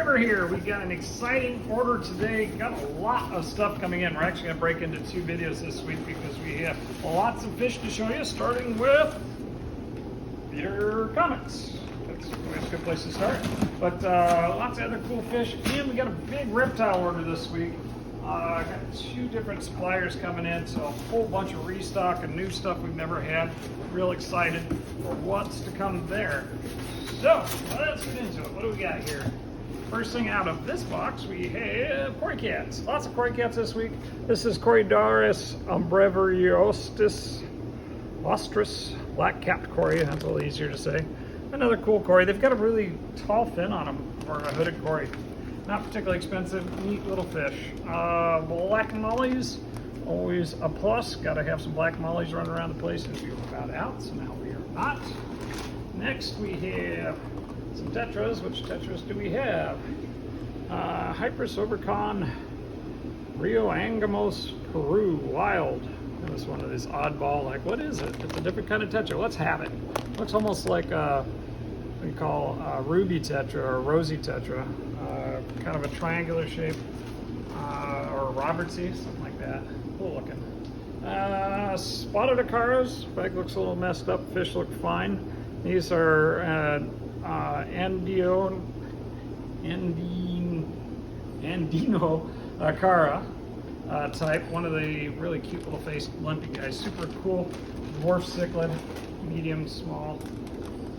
River here. We got an exciting order today. Got a lot of stuff coming in. We're actually going to break into 2 videos this week because we have lots of fish to show you, starting with your comments. That's a good place to start. But lots of other cool fish. And we got a big reptile order this week. Got 2 different suppliers coming in, so a whole bunch of restock and new stuff we've never had. Real excited for what's to come there. So let's get into it. What do we got here? First thing out of this box, we have Cory cats. Lots of Cory cats this week. This is Corydaris umbreviostis ostris, black-capped Cory. That's a little easier to say. Another cool Cory. They've got a really tall fin on them for a hooded Cory. Not particularly expensive, neat little fish. Black mollies, always a plus. Got to have some black mollies running around the place if you're about out, so now we are not. Next we have some tetras. Which tetras do we have? Hypersobercon Rio Angamos Peru Wild. This one of this oddball, like, what is it? It's a different kind of tetra. Let's have it. Looks almost like what we call ruby tetra or rosy tetra. Kind of a triangular shape, or Robertsy, something like that. Cool looking. Spotted acaras. Bag looks a little messed up. Fish look fine. These are Andino acara type. One of the really cute little faced lumpy guys. Super cool. Dwarf cichlid, medium, small,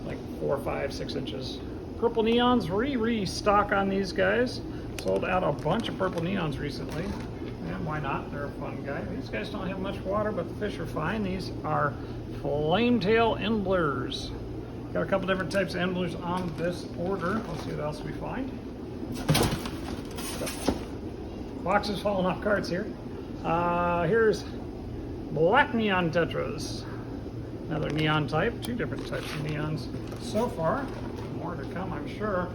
like 4, 5, 6 inches. Purple neons, restock on these guys. Sold out a bunch of purple neons recently. And why not? They're a fun guy. These guys don't have much water, but the fish are fine. These are flametail endlers. Got a couple different types of endlers on this order. Let's see what else we find. Box is falling off cards here. Here's black neon tetras. Another neon type. 2 different types of neons so far. More to come, I'm sure.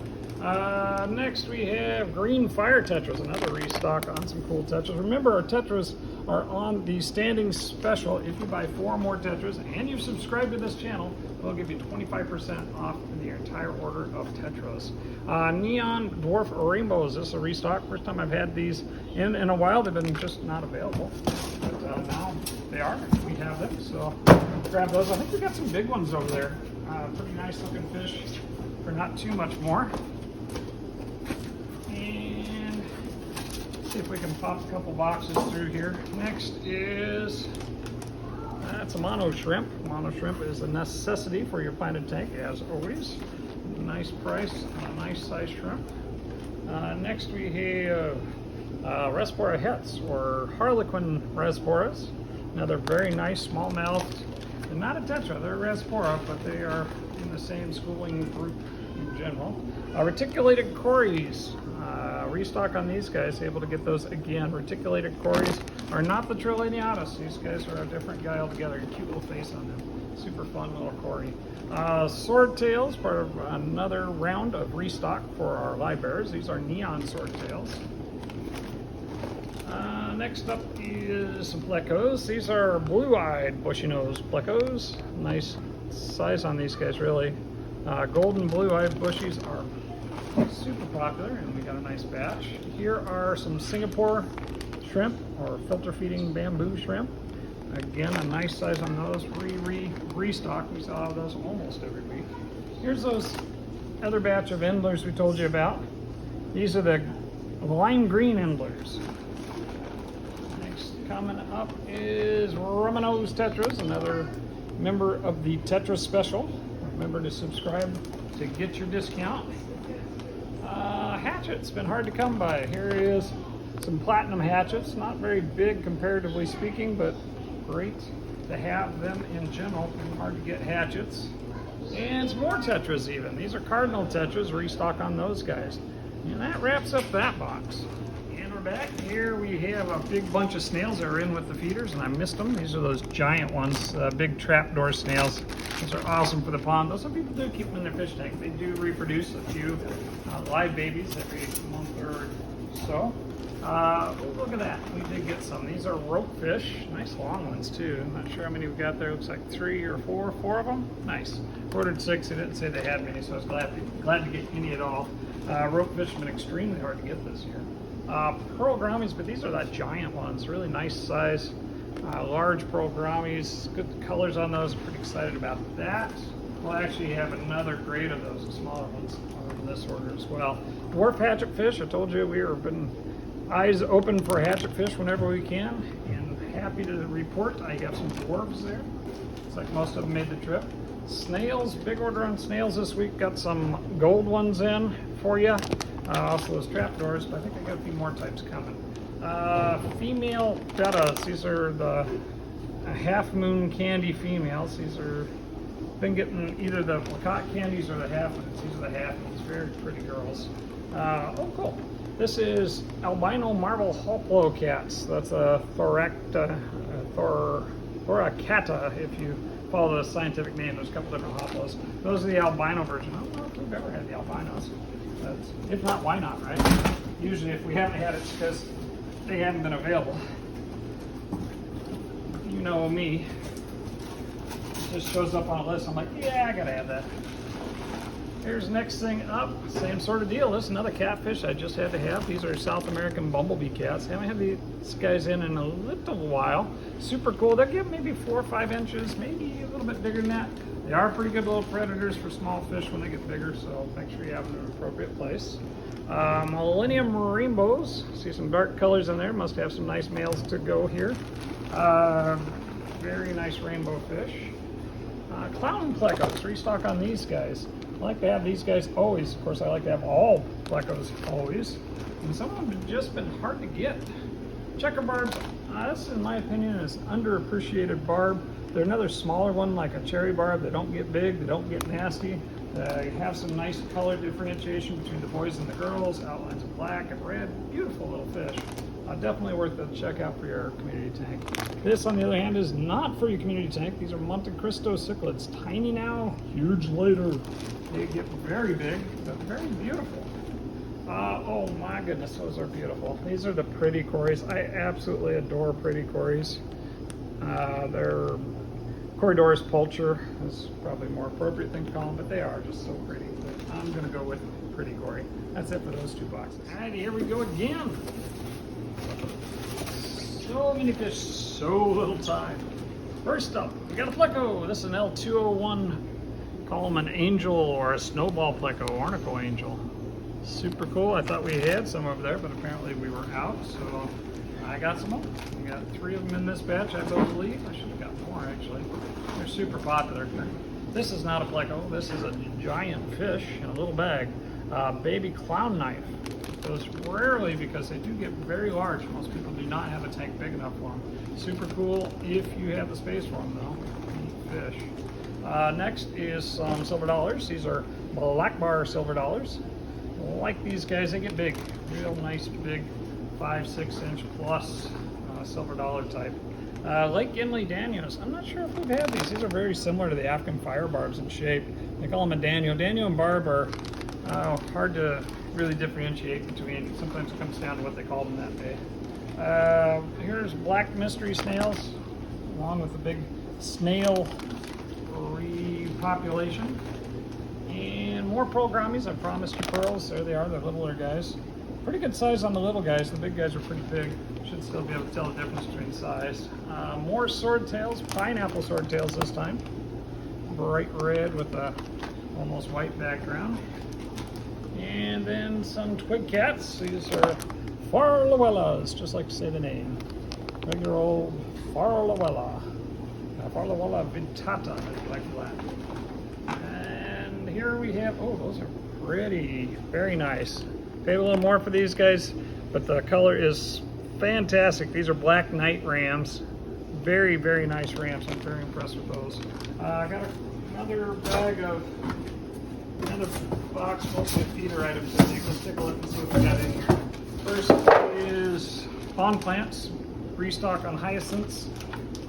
Next we have green fire tetras, another restock on some cool tetras. Remember, our tetras are on the standing special. If you buy 4 or more tetras and you've subscribed to this channel, we'll give you 25% off the entire order of tetras. Neon dwarf rainbows. This is a restock. First time I've had these in a while. They've been just not available, but now they are. We have them, so grab those. I think we got some big ones over there. Pretty nice looking fish for not too much more. And see if we can pop a couple boxes through here. Next is that's a mono shrimp. Mono shrimp is a necessity for your planted tank, as always. Nice price, a nice size shrimp. Next we have Respora hets, or Harlequin Resporas. Another very nice small-mouthed. They're not a tetra, they're a Respora, but they are in the same schooling group in general. Reticulated Cories. Restock on these guys, able to get those again. Reticulated Cories are not the Trillineatus. These guys are a different guy altogether. Cute little face on them. Super fun little Cory. Swordtails, part of another round of restock for our live bearers. These are neon swordtails. Next up is some Plecos. These are blue-eyed bushy-nosed Plecos. Nice size on these guys, really. Golden blue-eyed bushies are super popular, and we got a nice batch. Here are some Singapore shrimp, or filter-feeding bamboo shrimp. Again, a nice size on those. Restock. We sell those almost every week. Here's those other batch of endlers we told you about. These are the lime green endlers. Coming up is Romano Tetras, another member of the Tetra Special. Remember to subscribe to get your discount. Hatchets, been hard to come by. Here is some platinum hatchets, not very big comparatively speaking, but great to have them in general. Hard to get hatchets. And some more tetras even. These are cardinal tetras, restock on those guys. And that wraps up that box. Back here we have a big bunch of snails that are in with the feeders, and I missed them. These are those giant ones, big trapdoor snails. Those are awesome for the pond. Though some people do keep them in their fish tank. They do reproduce a few live babies every month or So, look at that. We did get some. These are ropefish. Nice long ones too. I'm not sure how many we got there. Looks like 3 or 4 of them. Nice. Ordered 6. They didn't say they had many, so I was glad to get any at all. Ropefish have been extremely hard to get this year. Pearl grammies, but these are that giant ones. Really nice size. Large pearl grammies. Good colors on those. Pretty excited about that. We'll actually have another grade of those, the smaller ones, in this order as well. Dwarf hatchet fish. I told you we have been eyes open for hatchet fish whenever we can, and happy to report I got some dwarves there. Looks like most of them made the trip. Snails, big order on snails this week. Got some gold ones in for you. Also those trapdoors, but I think I got a few more types coming. Female bettas. These are the half moon candy females. These are been getting either the Plecos candies or the half moons. These are the half moons. Very pretty girls. Oh, cool. This is Albino marble Hoplocats. That's a Thoracata, if you follow the scientific name. There's a couple different hoplos. Those are the albino version. I don't know if we've ever had the albinos. If not, why not, right? Usually if we haven't had it, it's because they haven't been available. You know me. It just shows up on a list. I'm like, yeah, I gotta have that. Here's the next thing up. Same sort of deal. This is another catfish I just had to have. These are South American Bumblebee cats. Haven't had these guys in a little while. Super cool. They'll give maybe 4 or 5 inches, maybe a little bit bigger than that. They are pretty good little predators for small fish when they get bigger, so make sure you have them in an appropriate place. Millennium rainbows. See some dark colors in there. Must have some nice males to go here. Very nice rainbow fish. Clown Plecos. Restock on these guys. I like to have these guys always. Of course, I like to have all Plecos always. And some of them have just been hard to get. Checker barbs. This, in my opinion, is an underappreciated barb. They're another smaller one, like a cherry barb. They don't get big. They don't get nasty. They have some nice color differentiation between the boys and the girls. Outlines of black and red. Beautiful little fish. Definitely worth a check out for your community tank. This, on the other hand, is not for your community tank. These are Monte Cristo cichlids. Tiny now, huge later. They get very big, but very beautiful. Oh my goodness, those are beautiful. These are the pretty cories. I absolutely adore pretty cories. They're Corridorus pulcher is probably a more appropriate thing to call them, but they are just so pretty. But I'm going to go with pretty cory. That's it for those 2 boxes. All right, here we go again. So many fish, so little time. First up, we got a Pleco. This is an L201. Call them an angel or a snowball Pleco, Ornico angel. Super cool. I thought we had some over there, but apparently we were out, so I got some more. We got 3 of them in this batch, I believe. I should have got more, actually. They're super popular. This is not a Pleco. This is a giant fish in a little bag. Baby clown knife. Those rarely, because they do get very large. Most people do not have a tank big enough for them. Super cool if you have the space for them, though. Neat fish. Next is some silver dollars. These are black bar silver dollars. Like these guys, they get big. Real nice, big 5-6 inch plus silver dollar type. Lake Gimli Danios. I'm not sure if we've had these. These are very similar to the African fire barbs in shape. They call them a Danio. Danio and barb are hard to really differentiate between. Sometimes it comes down to what they call them that day. Here's black mystery snails, along with the big snail repopulation. And more pearl grammies. I promised you pearls. There they are, the littler guys. Pretty good size on the little guys. The big guys are pretty big. Should still be able to tell the difference between size. More swordtails, pineapple swordtails this time. Bright red with a almost white background. And then some twig cats. These are Farlawellas, just like to say the name. Regular old Farlawella. Farlawella vittata, like that. And here we have, oh, those are pretty, very nice. Paid a little more for these guys, but the color is fantastic. These are black night rams. Very, very nice rams. I'm very impressed with those. I got another bag of, another box mostly of feeder items in here. Let's take a look and see what we got in here. First is fawn plants. Restock on hyacinths.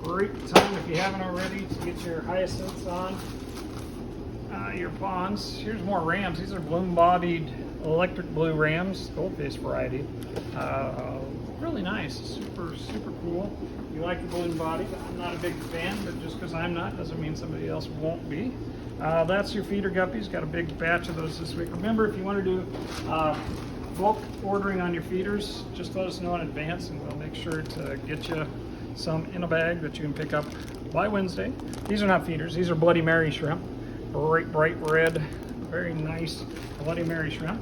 Great time if you haven't already to get your hyacinths on your ponds. Here's more rams. These are bloom-bodied electric blue rams, goldfish variety. Really nice, super cool. You like the balloon body. I'm not a big fan, but just because I'm not doesn't mean somebody else won't be. That's your feeder guppies. Got a big batch of those this week. Remember, if you want to do bulk ordering on your feeders, just let us know in advance and we'll make sure to get you some in a bag that you can pick up by Wednesday. These are not feeders, these are Bloody Mary shrimp. Bright red, very nice Bloody Mary shrimp.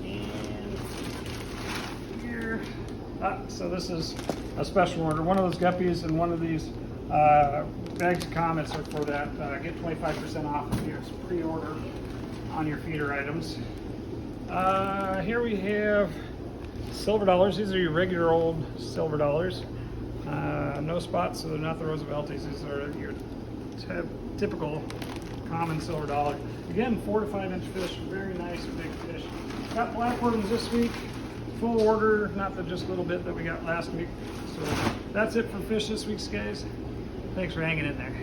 And here, so this is a special order. One of those guppies and one of these bags of comets are for that. Get 25% off if you pre-order on your feeder items. Here we have silver dollars. These are your regular old silver dollars. No spots, so they're not the Roosevelties. These are your typical common silver dollar. Again, 4 to 5 inch fish, very nice big fish. Got black worms this week, full order, not the just little bit that we got last week. So that's it for fish this week, guys. Thanks for hanging in there.